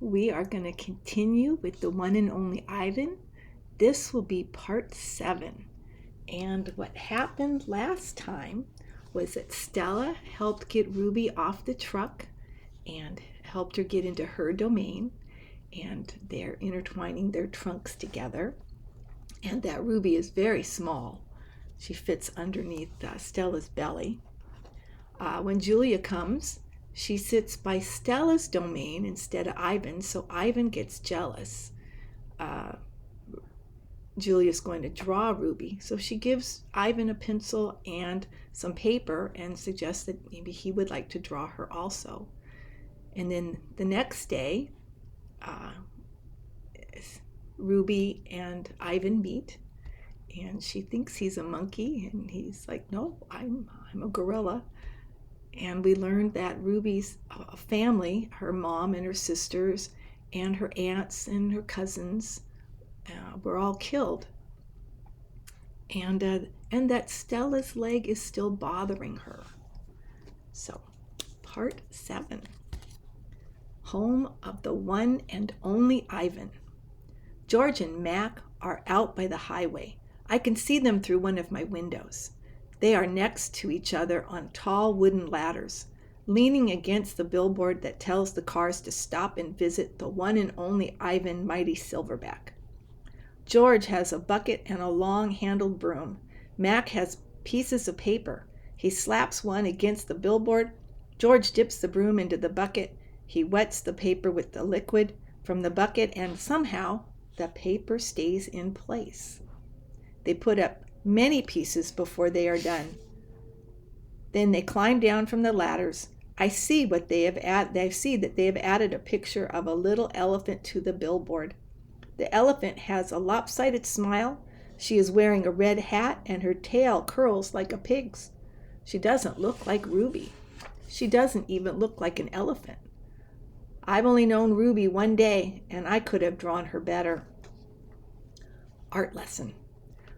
we are going to continue with the one and only Ivan. This will be part 7. And what happened last time was that Stella helped get Ruby off the truck and helped her get into her domain. And they're intertwining their trunks together. And that Ruby is very small. She fits underneath Stella's belly. When Julia comes, she sits by Stella's domain instead of Ivan, so Ivan gets jealous. Julia's going to draw Ruby, so she gives Ivan a pencil and some paper and suggests that maybe he would like to draw her also. And then the next day, Ruby and Ivan meet, and she thinks he's a monkey, and he's like, no, I'm a gorilla. And we learned that Ruby's family, her mom and her sisters and her aunts and her cousins were all killed. And that Stella's leg is still bothering her. So, part 7. Home of the one and only Ivan. George and Mac are out by the highway. I can see them through one of my windows. They are next to each other on tall wooden ladders, leaning against the billboard that tells the cars to stop and visit the one and only Ivan Mighty Silverback. George has a bucket and a long-handled broom. Mac has pieces of paper. He slaps one against the billboard. George dips the broom into the bucket. He wets the paper with the liquid from the bucket, and somehow the paper stays in place. They put up many pieces before they are done. Then they climb down from the ladders. I see that they have added a picture of a little elephant to the billboard. The elephant has a lopsided smile. She is wearing a red hat, and her tail curls like a pig's. She doesn't look like Ruby. She doesn't even look like an elephant. I've only known Ruby one day, and I could have drawn her better. Art lesson.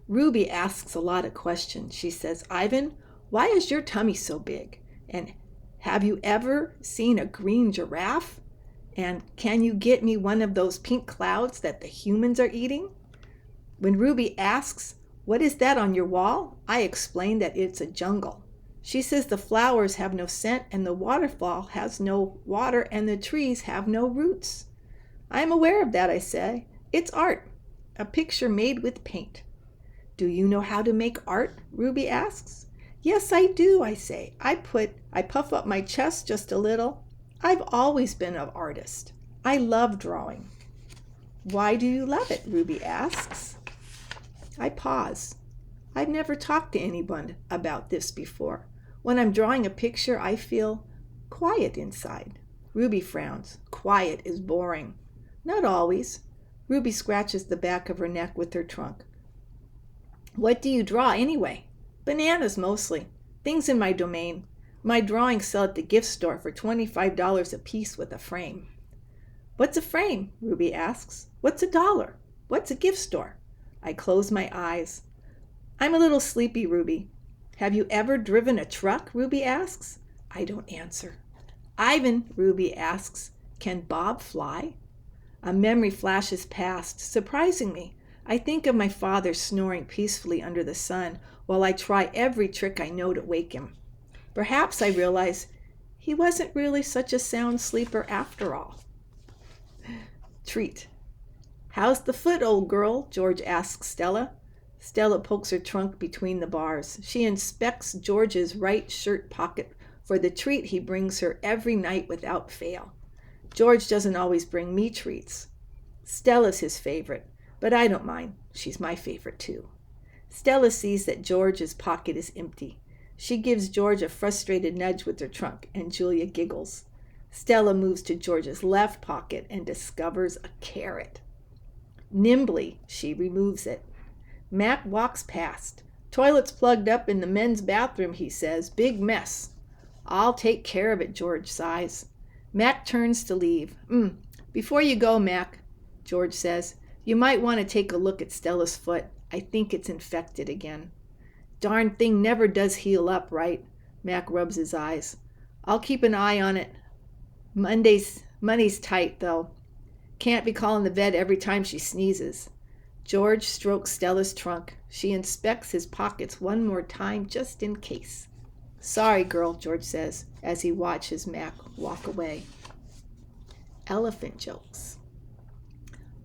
Ruby asks a lot of questions. She says, Ivan, why is your tummy so big? And have you ever seen a green giraffe? And can you get me one of those pink clouds that the humans are eating? When Ruby asks, what is that on your wall? I explain that it's a jungle. She says the flowers have no scent, and the waterfall has no water, and the trees have no roots. I am aware of that, I say. It's art, a picture made with paint. Do you know how to make art? Ruby asks. Yes, I do, I say. I puff up my chest just a little. I've always been an artist. I love drawing. Why do you love it? Ruby asks. I pause. I've never talked to anyone about this before. When I'm drawing a picture, I feel quiet inside. Ruby frowns. Quiet is boring. Not always. Ruby scratches the back of her neck with her trunk. What do you draw anyway? Bananas mostly. Things in my domain. My drawings sell at the gift store for $25 a piece with a frame. What's a frame? Ruby asks. What's $1? What's a gift store? I close my eyes. I'm a little sleepy, Ruby. Have you ever driven a truck? Ruby asks. I don't answer. Ivan, Ruby asks, can Bob fly? A memory flashes past, surprising me. I think of my father snoring peacefully under the sun while I try every trick I know to wake him. Perhaps I realize he wasn't really such a sound sleeper after all. Treat. How's the foot, old girl? George asks Stella. Stella pokes her trunk between the bars. She inspects George's right shirt pocket for the treat he brings her every night without fail. George doesn't always bring me treats. Stella's his favorite, but I don't mind. She's my favorite too. Stella sees that George's pocket is empty. She gives George a frustrated nudge with her trunk, and Julia giggles. Stella moves to George's left pocket and discovers a carrot. Nimbly, she removes it. Mac walks past. Toilet's plugged up in the men's bathroom, he says. Big mess. I'll take care of it, George sighs. Mac turns to leave. Before you go, Mac, George says, you might want to take a look at Stella's foot. I think it's infected again. Darn thing never does heal up, right? Mac rubs his eyes. I'll keep an eye on it. Money's tight, though. Can't be calling the vet every time she sneezes. George strokes Stella's trunk. She inspects his pockets one more time just in case. Sorry, girl, George says as he watches Mac walk away. Elephant jokes.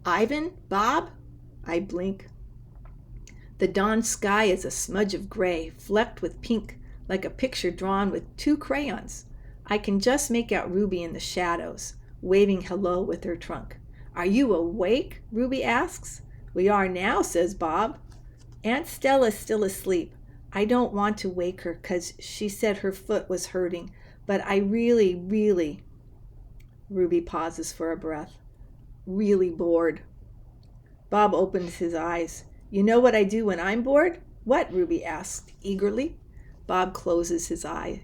Ivan? Bob? I blink. The dawn sky is a smudge of gray, flecked with pink, like a picture drawn with 2 crayons. I can just make out Ruby in the shadows, waving hello with her trunk. Are you awake? Ruby asks. We are now, says Bob. Aunt Stella's still asleep. I don't want to wake her because she said her foot was hurting, but I really, Ruby pauses for a breath, really bored. Bob opens his eyes. You know what I do when I'm bored? What? Ruby asked eagerly. Bob closes his eye.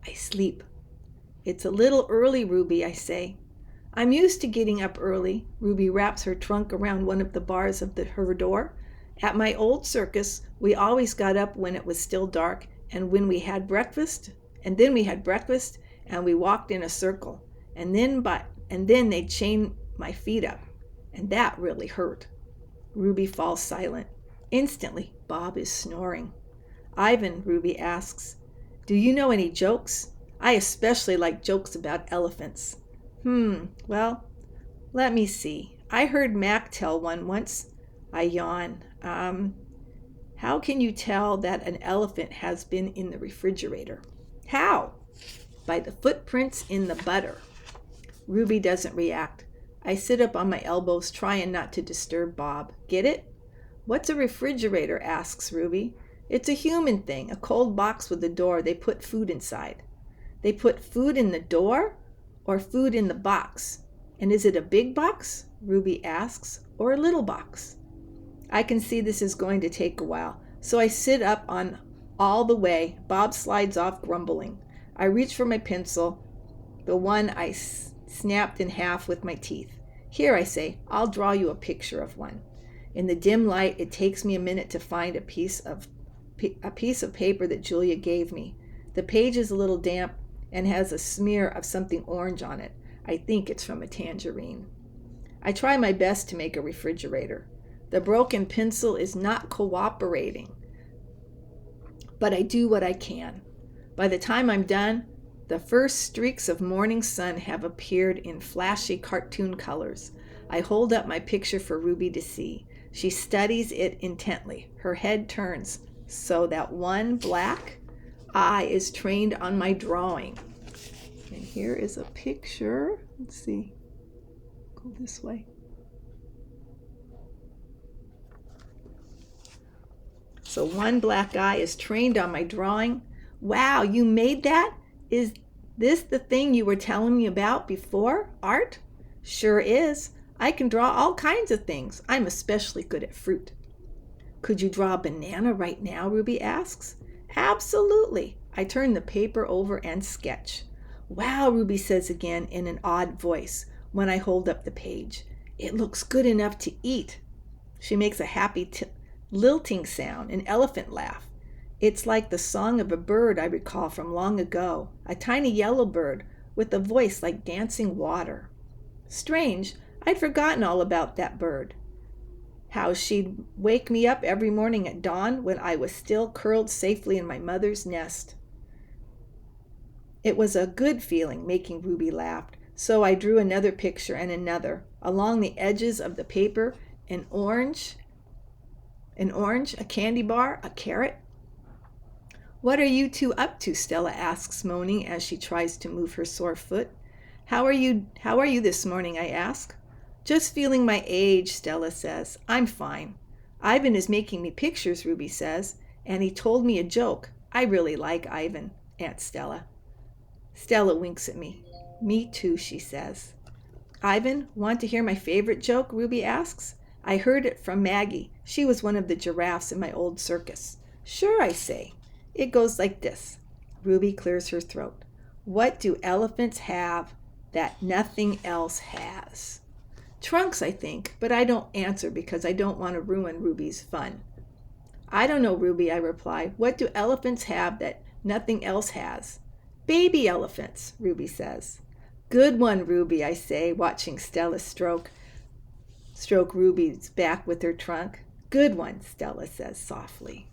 I sleep. It's a little early, Ruby, I say. I'm used to getting up early. Ruby wraps her trunk around one of the bars of her door. At my old circus, we always got up when it was still dark, and then we had breakfast, and we walked in a circle, and then they'd chain my feet up, and that really hurt. Ruby falls silent. Instantly, Bob is snoring. Ivan, Ruby asks, do you know any jokes? I especially like jokes about elephants. Well, let me see. I heard Mac tell one once. I yawn. How can you tell that an elephant has been in the refrigerator? How? By the footprints in the butter. Ruby doesn't react. I sit up on my elbows, trying not to disturb Bob. Get it? What's a refrigerator? Asks Ruby. It's a human thing, a cold box with a door. They put food inside. They put food in the door or food in the box? And is it a big box? Ruby asks, or a little box? I can see this is going to take a while, so I sit up on all the way. Bob slides off grumbling. I reach for my pencil, the one I snapped in half with my teeth. Here, I say, I'll draw you a picture of one. In the dim light, it takes me a minute to find a piece of paper that Julia gave me. The page is a little damp and has a smear of something orange on it. I think it's from a tangerine. I try my best to make a refrigerator. The broken pencil is not cooperating, but I do what I can. By the time I'm done, the first streaks of morning sun have appeared in flashy cartoon colors. I hold up my picture for Ruby to see. She studies it intently. Her head turns so that one black eye is trained on my drawing. And here is a picture. Let's see. Go this way. So one black eye is trained on my drawing. Wow, you made that? Is this the thing you were telling me about before? Art? Sure is. I can draw all kinds of things. I'm especially good at fruit. Could you draw a banana right now? Ruby asks. Absolutely. I turn the paper over and sketch. Wow, Ruby says again in an odd voice when I hold up the page. It looks good enough to eat. She makes a happy lilting sound, an elephant laugh. It's like the song of a bird I recall from long ago, a tiny yellow bird with a voice like dancing water. Strange, I'd forgotten all about that bird. How she'd wake me up every morning at dawn when I was still curled safely in my mother's nest. It was a good feeling making Ruby laugh, so I drew another picture and another. Along the edges of the paper, an orange, a candy bar, a carrot. What are you two up to? Stella asks, moaning as she tries to move her sore foot. How are you this morning? I ask. Just feeling my age, Stella says. I'm fine. Ivan is making me pictures, Ruby says, and he told me a joke. I really like Ivan, Aunt Stella. Stella winks at me. Me too, she says. Ivan, want to hear my favorite joke? Ruby asks. I heard it from Maggie. She was one of the giraffes in my old circus. Sure, I say. It goes like this. Ruby clears her throat. What do elephants have that nothing else has? Trunks, I think, but I don't answer because I don't want to ruin Ruby's fun. I don't know, Ruby, I reply. What do elephants have that nothing else has? Baby elephants, Ruby says. Good one, Ruby, I say, watching Stella stroke stroke Ruby's back with her trunk. Good one, Stella says softly.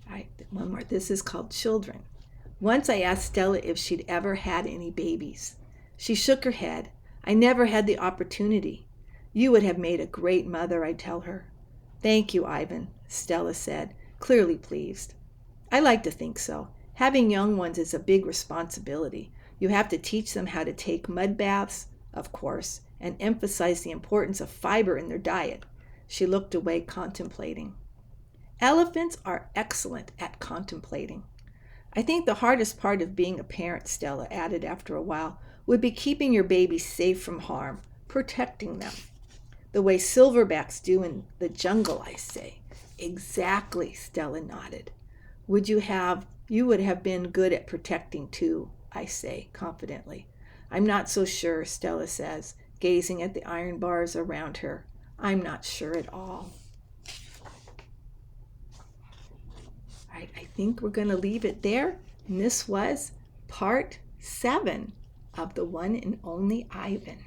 All right, one more. This is called Children. Once I asked Stella if she'd ever had any babies. She shook her head. I never had the opportunity. You would have made a great mother, I tell her. Thank you, Ivan, Stella said, clearly pleased. I like to think so. Having young ones is a big responsibility. You have to teach them how to take mud baths, of course, and emphasize the importance of fiber in their diet. She looked away, contemplating. Elephants are excellent at contemplating. I think the hardest part of being a parent, Stella added after a while, would be keeping your babies safe from harm, protecting them. The way silverbacks do in the jungle, I say. Exactly, Stella nodded. You would have been good at protecting too, I say confidently. I'm not so sure, Stella says, gazing at the iron bars around her. I'm not sure at all. All right, I think we're going to leave it there. And this was part 7 of The One and Only Ivan.